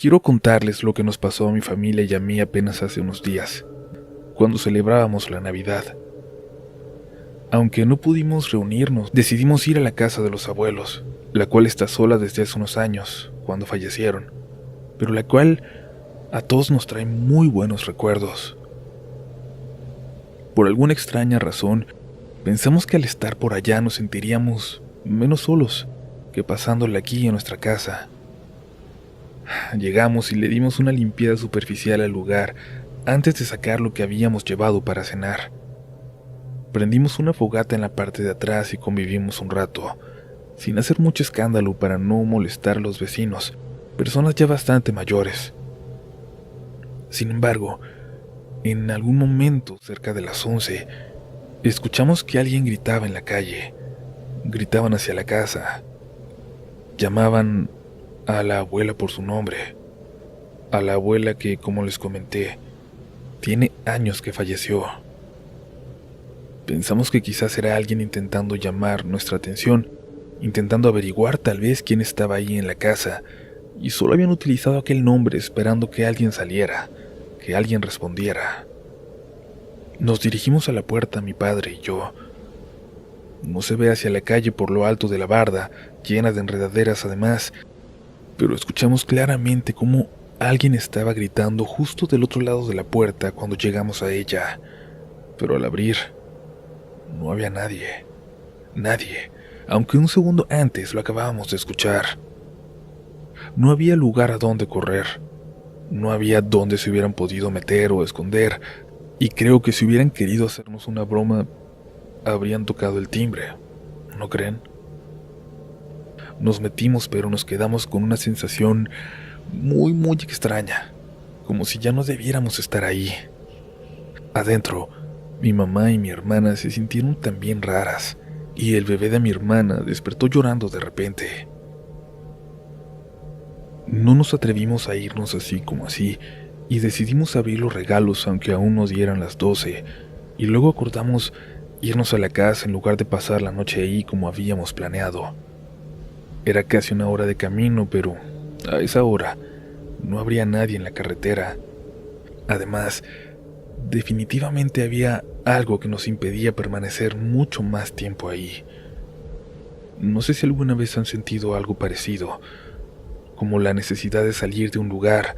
Quiero contarles lo que nos pasó a mi familia y a mí apenas hace unos días, cuando celebrábamos la Navidad. Aunque no pudimos reunirnos, decidimos ir a la casa de los abuelos, la cual está sola desde hace unos años, cuando fallecieron, pero la cual a todos nos trae muy buenos recuerdos. Por alguna extraña razón, pensamos que al estar por allá nos sentiríamos menos solos que pasándola aquí en nuestra casa. Llegamos y le dimos una limpieza superficial al lugar antes de sacar lo que habíamos llevado para cenar. Prendimos una fogata en la parte de atrás y convivimos un rato, sin hacer mucho escándalo para no molestar a los vecinos, personas ya bastante mayores. Sin embargo, en algún momento, cerca de las 11, escuchamos que alguien gritaba en la calle. Gritaban hacia la casa. Llamaban a la abuela por su nombre. A la abuela que, como les comenté, tiene años que falleció. Pensamos que quizás era alguien intentando llamar nuestra atención, intentando averiguar tal vez quién estaba ahí en la casa, y solo habían utilizado aquel nombre esperando que alguien saliera, que alguien respondiera. Nos dirigimos a la puerta, mi padre y yo. No se ve hacia la calle por lo alto de la barda, llena de enredaderas además, pero escuchamos claramente cómo alguien estaba gritando justo del otro lado de la puerta cuando llegamos a ella. Pero al abrir, no había nadie. Nadie, aunque un segundo antes lo acabábamos de escuchar. No había lugar a donde correr. No había dónde se hubieran podido meter o esconder, y creo que si hubieran querido hacernos una broma, habrían tocado el timbre, ¿no creen? Nos metimos, pero nos quedamos con una sensación muy extraña, como si ya no debiéramos estar ahí. Adentro, mi mamá y mi hermana se sintieron también raras, y el bebé de mi hermana despertó llorando de repente. No nos atrevimos a irnos así como así, y decidimos abrir los regalos aunque aún no dieran las 12, y luego acordamos irnos a la casa en lugar de pasar la noche ahí como habíamos planeado. Era casi una hora de camino, pero a esa hora no habría nadie en la carretera. Además, definitivamente había algo que nos impedía permanecer mucho más tiempo ahí. No sé si alguna vez han sentido algo parecido, como la necesidad de salir de un lugar,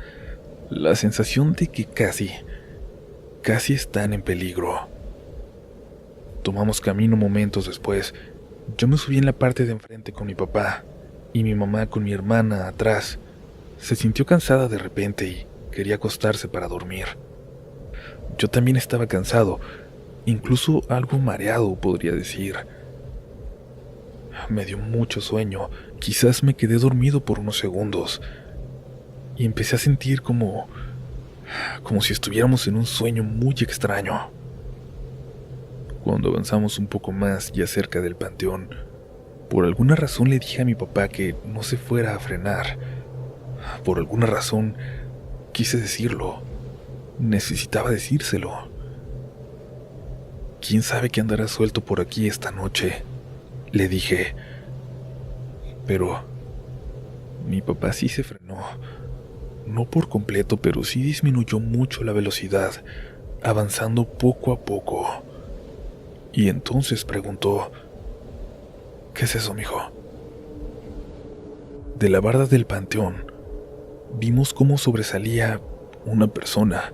la sensación de que casi están en peligro. Tomamos camino momentos después. Yo me subí en la parte de enfrente con mi papá, y mi mamá con mi hermana atrás. Se sintió cansada de repente y quería acostarse para dormir. Yo también estaba cansado, incluso algo mareado, podría decir. Me dio mucho sueño, quizás me quedé dormido por unos segundos, y empecé a sentir como si estuviéramos en un sueño muy extraño. Cuando avanzamos un poco más ya cerca del panteón, por alguna razón le dije a mi papá que no se fuera a frenar. Por alguna razón quise decirlo. Necesitaba decírselo. ¿Quién sabe qué andará suelto por aquí esta noche?, le dije. Pero mi papá sí se frenó. No por completo, pero sí disminuyó mucho la velocidad, avanzando poco a poco. Y entonces preguntó: ¿qué es eso, mijo? De la barda del panteón, vimos cómo sobresalía una persona,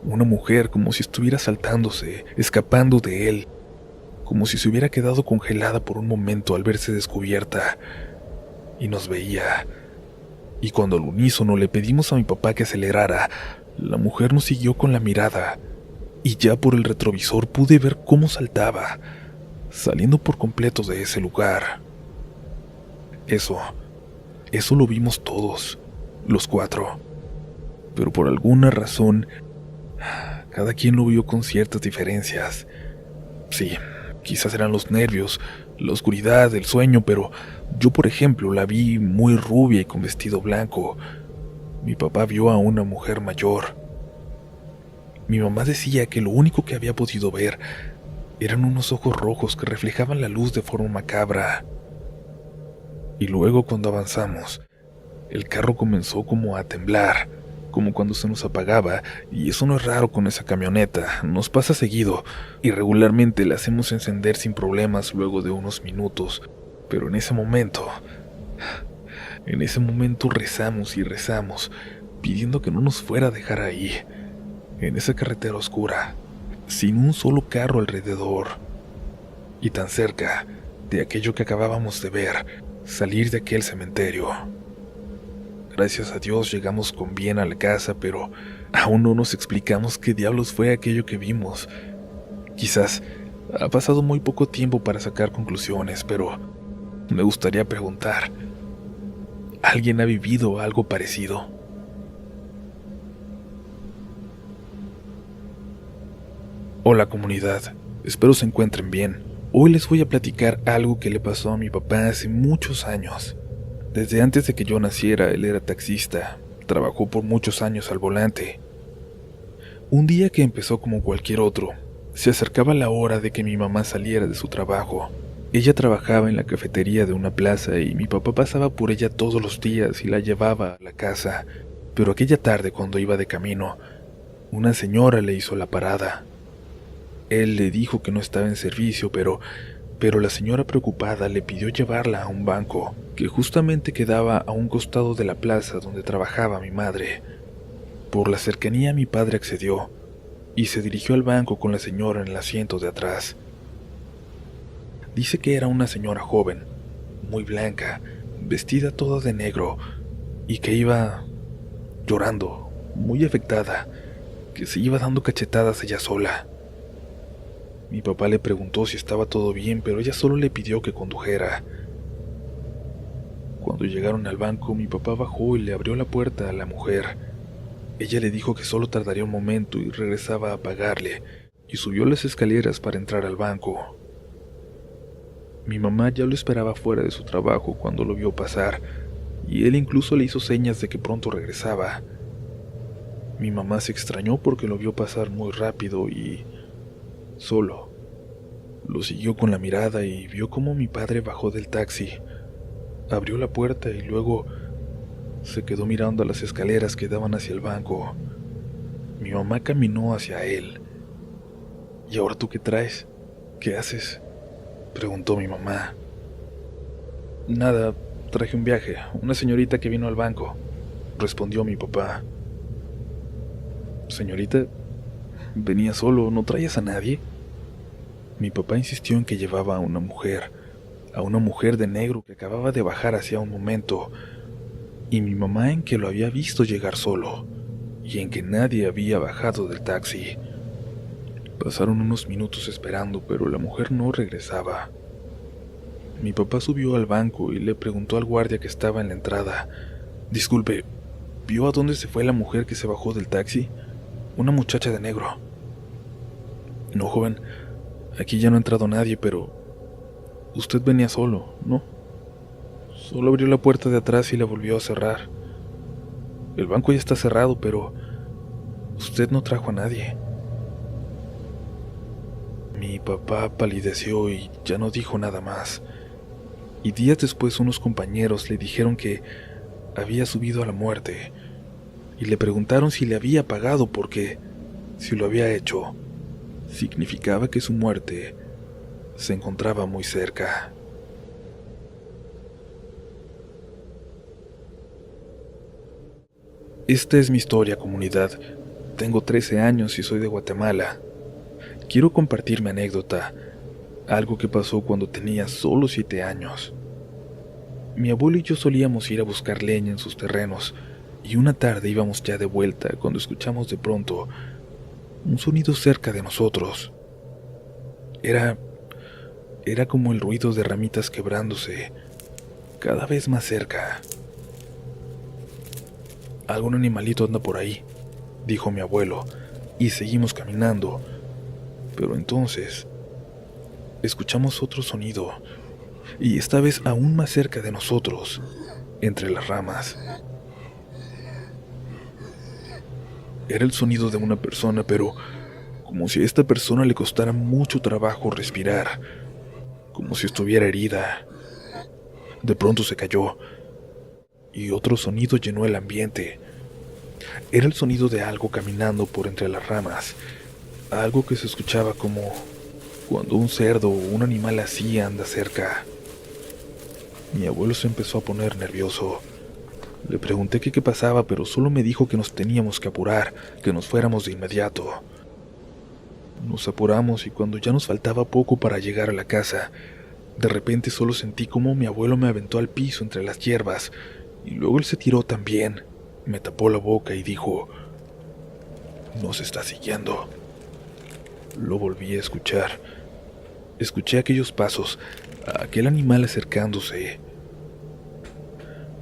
una mujer, como si estuviera saltándose, escapando de él, como si se hubiera quedado congelada por un momento al verse descubierta, y nos veía. Y cuando al unísono le pedimos a mi papá que acelerara, la mujer nos siguió con la mirada, y ya por el retrovisor pude ver cómo saltaba, saliendo por completo de ese lugar. Eso lo vimos todos, los 4. Pero por alguna razón, cada quien lo vio con ciertas diferencias. Sí, quizás eran los nervios, la oscuridad, el sueño, pero yo, por ejemplo, la vi muy rubia y con vestido blanco. Mi papá vio a una mujer mayor. Mi mamá decía que lo único que había podido ver eran unos ojos rojos que reflejaban la luz de forma macabra. Y luego, cuando avanzamos, El carro comenzó como a temblar, como cuando se nos apagaba, y eso no es raro con esa camioneta, nos pasa seguido, y regularmente la hacemos encender sin problemas luego de unos minutos, pero en ese momento rezamos y rezamos, pidiendo que no nos fuera a dejar ahí, en esa carretera oscura, sin un solo carro alrededor, y tan cerca de aquello que acabábamos de ver, salir de aquel cementerio. Gracias a Dios llegamos con bien a la casa, pero aún no nos explicamos qué diablos fue aquello que vimos. Quizás ha pasado muy poco tiempo para sacar conclusiones, pero me gustaría preguntar, ¿alguien ha vivido algo parecido? Hola comunidad, espero se encuentren bien. Hoy les voy a platicar algo que le pasó a mi papá hace muchos años. Desde antes de que yo naciera, él era taxista, trabajó por muchos años al volante. Un día que empezó como cualquier otro, se acercaba la hora de que mi mamá saliera de su trabajo. Ella trabajaba en la cafetería de una plaza y mi papá pasaba por ella todos los días y la llevaba a la casa. Pero aquella tarde, cuando iba de camino, una señora le hizo la parada. Él le dijo que no estaba en servicio, pero la señora preocupada le pidió llevarla a un banco que justamente quedaba a un costado de la plaza donde trabajaba mi madre. Por la cercanía mi padre accedió y se dirigió al banco con la señora en el asiento de atrás. Dice que era una señora joven, muy blanca, vestida toda de negro y que iba llorando, muy afectada, que se iba dando cachetadas ella sola. Mi papá le preguntó si estaba todo bien, pero ella solo le pidió que condujera. Cuando llegaron al banco, mi papá bajó y le abrió la puerta a la mujer. Ella le dijo que solo tardaría un momento y regresaba a pagarle, y subió las escaleras para entrar al banco. Mi mamá ya lo esperaba fuera de su trabajo cuando lo vio pasar, y él incluso le hizo señas de que pronto regresaba. Mi mamá se extrañó porque lo vio pasar muy rápido y solo. Lo siguió con la mirada y vio cómo mi padre bajó del taxi, abrió la puerta y luego se quedó mirando a las escaleras que daban hacia el banco. Mi mamá caminó hacia él. ¿Y ahora tú qué traes? ¿Qué haces?, preguntó mi mamá. Nada, traje un viaje, una señorita que vino al banco, respondió mi papá. ¿Señorita? ¿Venía solo? ¿No traías a nadie? Mi papá insistió en que llevaba a una mujer de negro que acababa de bajar hacía un momento, y mi mamá en que lo había visto llegar solo, y en que nadie había bajado del taxi. Pasaron unos minutos esperando, pero la mujer no regresaba. Mi papá subió al banco y le preguntó al guardia que estaba en la entrada, «Disculpe, ¿vio a dónde se fue la mujer que se bajó del taxi? Una muchacha de negro». «No, joven, aquí ya no ha entrado nadie, pero usted venía solo, ¿no? Solo abrió la puerta de atrás y la volvió a cerrar. El banco ya está cerrado, pero usted no trajo a nadie». Mi papá palideció y ya no dijo nada más. Y días después unos compañeros le dijeron que había subido a la muerte y le preguntaron si le había pagado porque, si lo había hecho, significaba que su muerte se encontraba muy cerca. Esta es mi historia, comunidad. Tengo 13 años y soy de Guatemala. Quiero compartir mi anécdota, algo que pasó cuando tenía solo 7 años. Mi abuelo y yo solíamos ir a buscar leña en sus terrenos, y una tarde íbamos ya de vuelta cuando escuchamos de pronto un sonido cerca de nosotros. Era como el ruido de ramitas quebrándose, cada vez más cerca. «Algún animalito anda por ahí», dijo mi abuelo, y seguimos caminando. Pero entonces escuchamos otro sonido, y esta vez aún más cerca de nosotros, entre las ramas. Era el sonido de una persona, pero como si a esta persona le costara mucho trabajo respirar, como si estuviera herida. De pronto se cayó, y otro sonido llenó el ambiente. Era el sonido de algo caminando por entre las ramas, algo que se escuchaba como cuando un cerdo o un animal así anda cerca. Mi abuelo se empezó a poner nervioso. Le pregunté qué pasaba, pero solo me dijo que nos teníamos que apurar, que nos fuéramos de inmediato. Nos apuramos y cuando ya nos faltaba poco para llegar a la casa, de repente solo sentí como mi abuelo me aventó al piso entre las hierbas y luego él se tiró también, me tapó la boca y dijo: «Nos está siguiendo». Lo volví a escuchar. Escuché aquellos pasos, a aquel animal acercándose.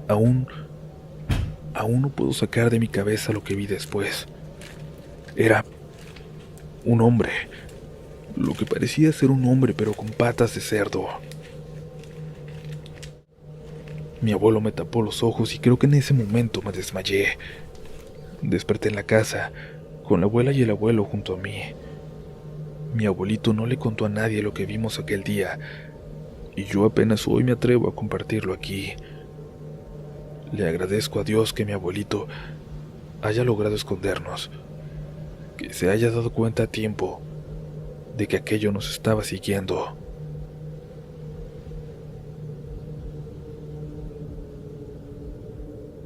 Aún no puedo sacar de mi cabeza lo que vi después. Era un hombre, lo que parecía ser un hombre pero con patas de cerdo. Mi abuelo me tapó los ojos y creo que en ese momento me desmayé. Desperté en la casa, con la abuela y el abuelo junto a mí. Mi abuelito no le contó a nadie lo que vimos aquel día, y yo apenas hoy me atrevo a compartirlo aquí. Le agradezco a Dios que mi abuelito haya logrado escondernos, que se haya dado cuenta a tiempo de que aquello nos estaba siguiendo.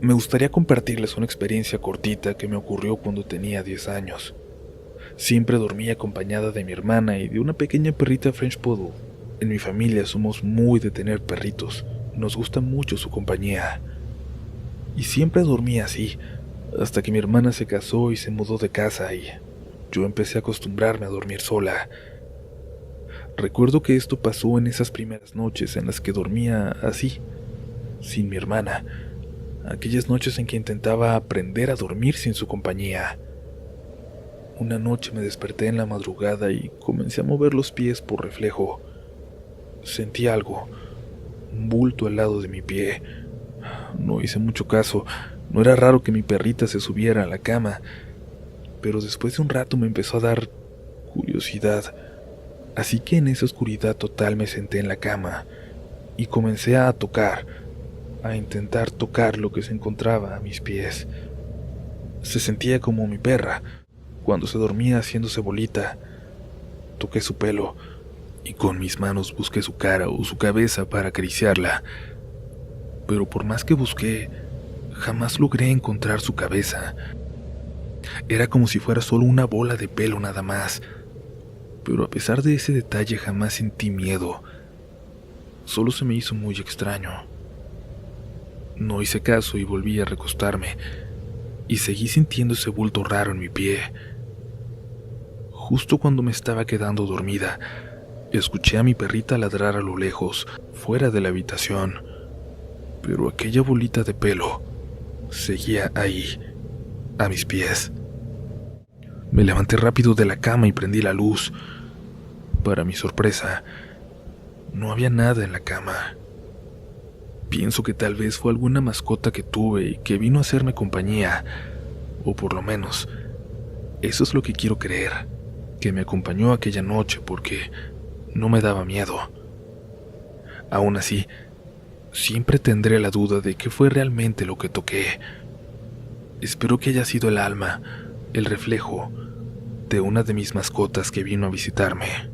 Me gustaría compartirles una experiencia cortita que me ocurrió cuando tenía 10 años. Siempre dormía acompañada de mi hermana y de una pequeña perrita French Poodle. En mi familia somos muy de tener perritos, nos gusta mucho su compañía. Y siempre dormía así, hasta que mi hermana se casó y se mudó de casa y yo empecé a acostumbrarme a dormir sola. Recuerdo que esto pasó en esas primeras noches en las que dormía así, sin mi hermana, aquellas noches en que intentaba aprender a dormir sin su compañía. Una noche me desperté en la madrugada y comencé a mover los pies por reflejo. Sentí algo, un bulto al lado de mi pie. No hice mucho caso, no era raro que mi perrita se subiera a la cama, pero después de un rato me empezó a dar curiosidad, así que en esa oscuridad total me senté en la cama y comencé a tocar, a intentar tocar lo que se encontraba a mis pies. Se sentía como mi perra, cuando se dormía haciéndose bolita. Toqué su pelo y con mis manos busqué su cara o su cabeza para acariciarla, pero por más que busqué, jamás logré encontrar su cabeza. Era como si fuera solo una bola de pelo nada más, pero a pesar de ese detalle jamás sentí miedo. Solo se me hizo muy extraño. No hice caso y volví a recostarme, y seguí sintiendo ese bulto raro en mi pie. Justo cuando me estaba quedando dormida, escuché a mi perrita ladrar a lo lejos, fuera de la habitación, pero aquella bolita de pelo seguía ahí, a mis pies. Me levanté rápido de la cama y prendí la luz. Para mi sorpresa, no había nada en la cama. Pienso que tal vez fue alguna mascota que tuve y que vino a hacerme compañía, o por lo menos, eso es lo que quiero creer, que me acompañó aquella noche porque no me daba miedo. Aún así, siempre tendré la duda de qué fue realmente lo que toqué. Espero que haya sido el alma, el reflejo de una de mis mascotas que vino a visitarme.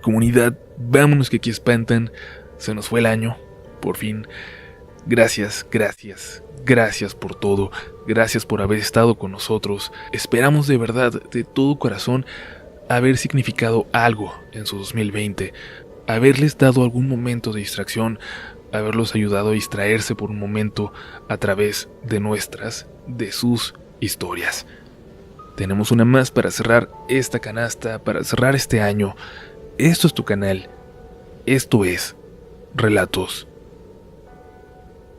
Comunidad, vámonos que aquí espantan. Se nos fue el año, por fin. Gracias por todo. Gracias por haber estado con nosotros. Esperamos de verdad, de todo corazón, haber significado algo en su 2020. Haberles dado algún momento de distracción, haberlos ayudado a distraerse por un momento a través de sus historias. Tenemos una más para cerrar esta canasta, para cerrar este año. Esto es tu canal. Esto es Relatos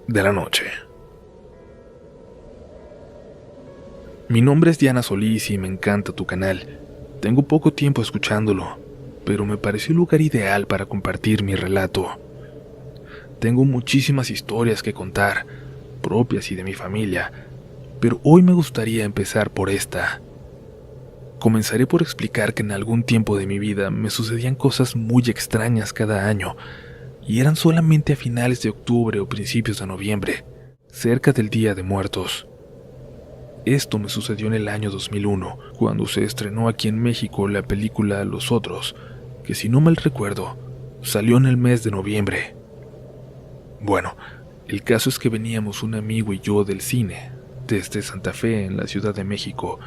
de la Noche. Mi nombre es Diana Solís y me encanta tu canal. Tengo poco tiempo escuchándolo, pero me pareció el lugar ideal para compartir mi relato. Tengo muchísimas historias que contar, propias y de mi familia, pero hoy me gustaría empezar por esta. Comenzaré por explicar que en algún tiempo de mi vida me sucedían cosas muy extrañas cada año, y eran solamente a finales de octubre o principios de noviembre, cerca del Día de Muertos. Esto me sucedió en el año 2001, cuando se estrenó aquí en México la película Los Otros, que si no mal recuerdo, salió en el mes de noviembre. Bueno, el caso es que veníamos un amigo y yo del cine, desde Santa Fe en la Ciudad de México,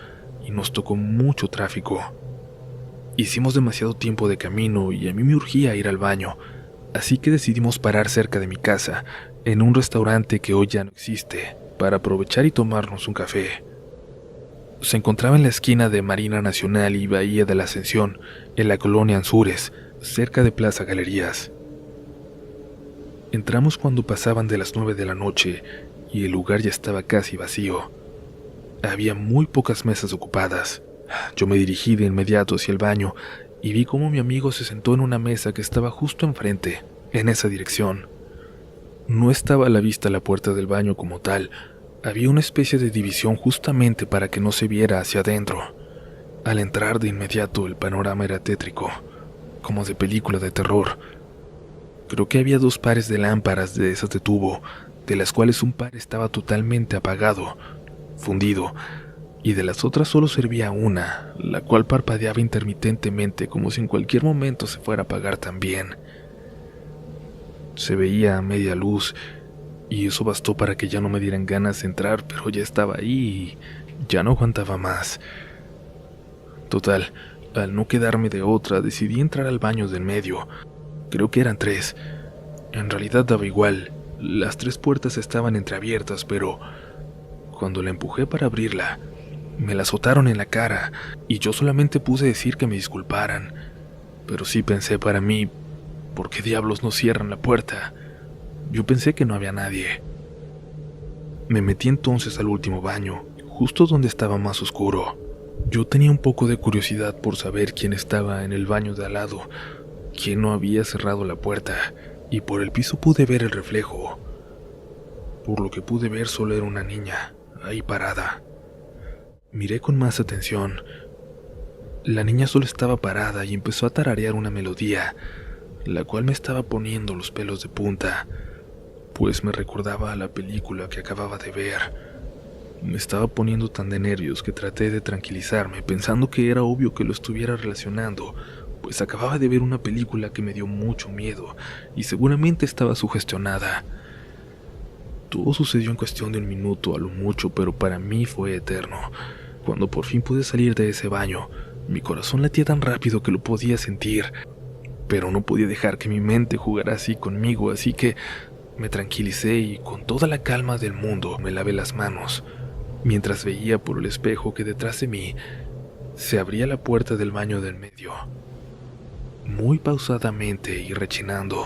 y nos tocó mucho tráfico. Hicimos demasiado tiempo de camino y a mí me urgía ir al baño, así que decidimos parar cerca de mi casa, en un restaurante que hoy ya no existe, para aprovechar y tomarnos un café. Se encontraba en la esquina de Marina Nacional y Bahía de la Ascensión, en la colonia Anzures, cerca de Plaza Galerías. Entramos cuando pasaban de las 9 de la noche y el lugar ya estaba casi vacío. Había muy pocas mesas ocupadas. Yo me dirigí de inmediato hacia el baño y vi cómo mi amigo se sentó en una mesa que estaba justo enfrente, en esa dirección. No estaba a la vista la puerta del baño como tal. Había una especie de división justamente para que no se viera hacia adentro. Al entrar de inmediato el panorama era tétrico, como de película de terror. Creo que había 2 pares de lámparas de esas de tubo, de las cuales un par estaba totalmente apagado, fundido, y de las otras solo servía una, la cual parpadeaba intermitentemente como si en cualquier momento se fuera a apagar también. Se veía a media luz, y eso bastó para que ya no me dieran ganas de entrar, pero ya estaba ahí y ya no aguantaba más. Total, al no quedarme de otra, decidí entrar al baño del medio. Creo que eran 3. En realidad daba igual, las 3 puertas estaban entreabiertas, pero cuando la empujé para abrirla, me la azotaron en la cara, y yo solamente pude decir que me disculparan. Pero sí pensé para mí, ¿por qué diablos no cierran la puerta? Yo pensé que no había nadie. Me metí entonces al último baño, justo donde estaba más oscuro. Yo tenía un poco de curiosidad por saber quién estaba en el baño de al lado, quién no había cerrado la puerta, y por el piso pude ver el reflejo. Por lo que pude ver solo era una niña, ahí parada. Miré con más atención. La niña solo estaba parada y empezó a tararear una melodía, la cual me estaba poniendo los pelos de punta, pues me recordaba a la película que acababa de ver. Me estaba poniendo tan de nervios que traté de tranquilizarme, pensando que era obvio que lo estuviera relacionando, pues acababa de ver una película que me dio mucho miedo y seguramente estaba sugestionada. Todo sucedió en cuestión de 1 minuto a lo mucho, pero para mí fue eterno. Cuando por fin pude salir de ese baño, mi corazón latía tan rápido que lo podía sentir, pero no podía dejar que mi mente jugara así conmigo, así que me tranquilicé y con toda la calma del mundo me lavé las manos, mientras veía por el espejo que detrás de mí se abría la puerta del baño del medio, muy pausadamente y rechinando.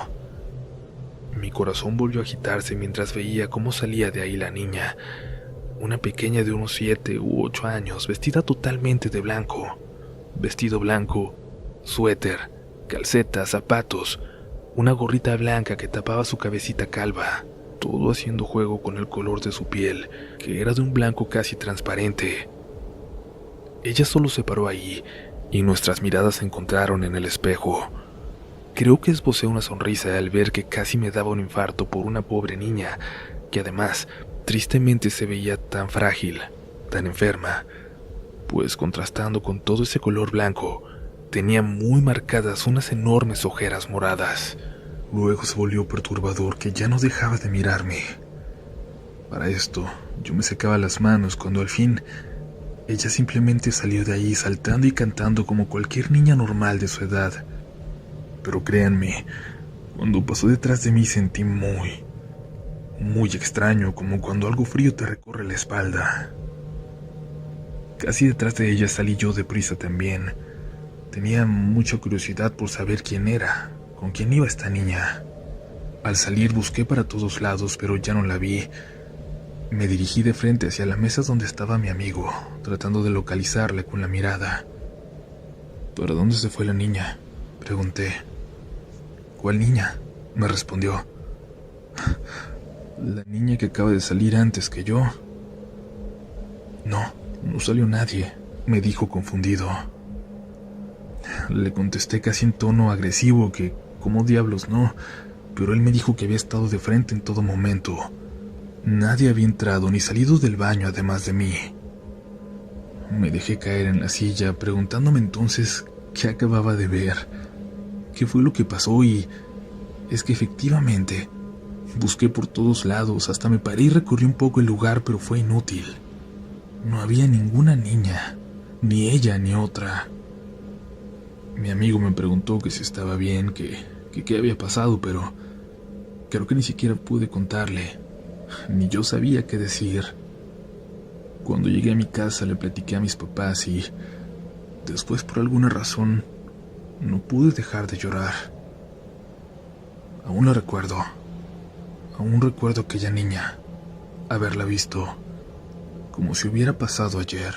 Mi corazón volvió a agitarse mientras veía cómo salía de ahí la niña, una pequeña de unos 7 u 8 años, vestida totalmente de blanco, vestido blanco, suéter, calcetas, zapatos, una gorrita blanca que tapaba su cabecita calva, todo haciendo juego con el color de su piel, que era de un blanco casi transparente. Ella solo se paró ahí, y nuestras miradas se encontraron en el espejo. Creo que esbocé una sonrisa al ver que casi me daba un infarto por una pobre niña, que además, tristemente se veía tan frágil, tan enferma, pues contrastando con todo ese color blanco, tenía muy marcadas unas enormes ojeras moradas. Luego se volvió perturbador que ya no dejaba de mirarme. Para esto, yo me secaba las manos cuando al fin, ella simplemente salió de ahí saltando y cantando como cualquier niña normal de su edad. Pero créanme, cuando pasó detrás de mí sentí muy extraño, como cuando algo frío te recorre la espalda. Casi detrás de ella salí yo deprisa también. Tenía mucha curiosidad por saber quién era, con quién iba esta niña. Al salir busqué para todos lados, pero ya no la vi. Me dirigí de frente hacia la mesa donde estaba mi amigo, tratando de localizarla con la mirada. ¿Para dónde se fue la niña?, pregunté. ¿Cuál niña?, me respondió. La niña que acaba de salir antes que yo. No salió nadie, me dijo confundido. Le contesté casi en tono agresivo que, ¿cómo diablos no? Pero él me dijo que había estado de frente en todo momento. Nadie había entrado ni salido del baño además de mí. Me dejé caer en la silla, preguntándome entonces qué acababa de ver, qué fue lo que pasó, y es que efectivamente busqué por todos lados, hasta me paré y recorrí un poco el lugar, pero fue inútil. No había ninguna niña, ni ella ni otra. Mi amigo me preguntó que si estaba bien, que qué había pasado, pero creo que ni siquiera pude contarle, ni yo sabía qué decir. Cuando llegué a mi casa le platiqué a mis papás y después, por alguna razón, no pude dejar de llorar. Aún recuerdo aquella niña, haberla visto como si hubiera pasado ayer.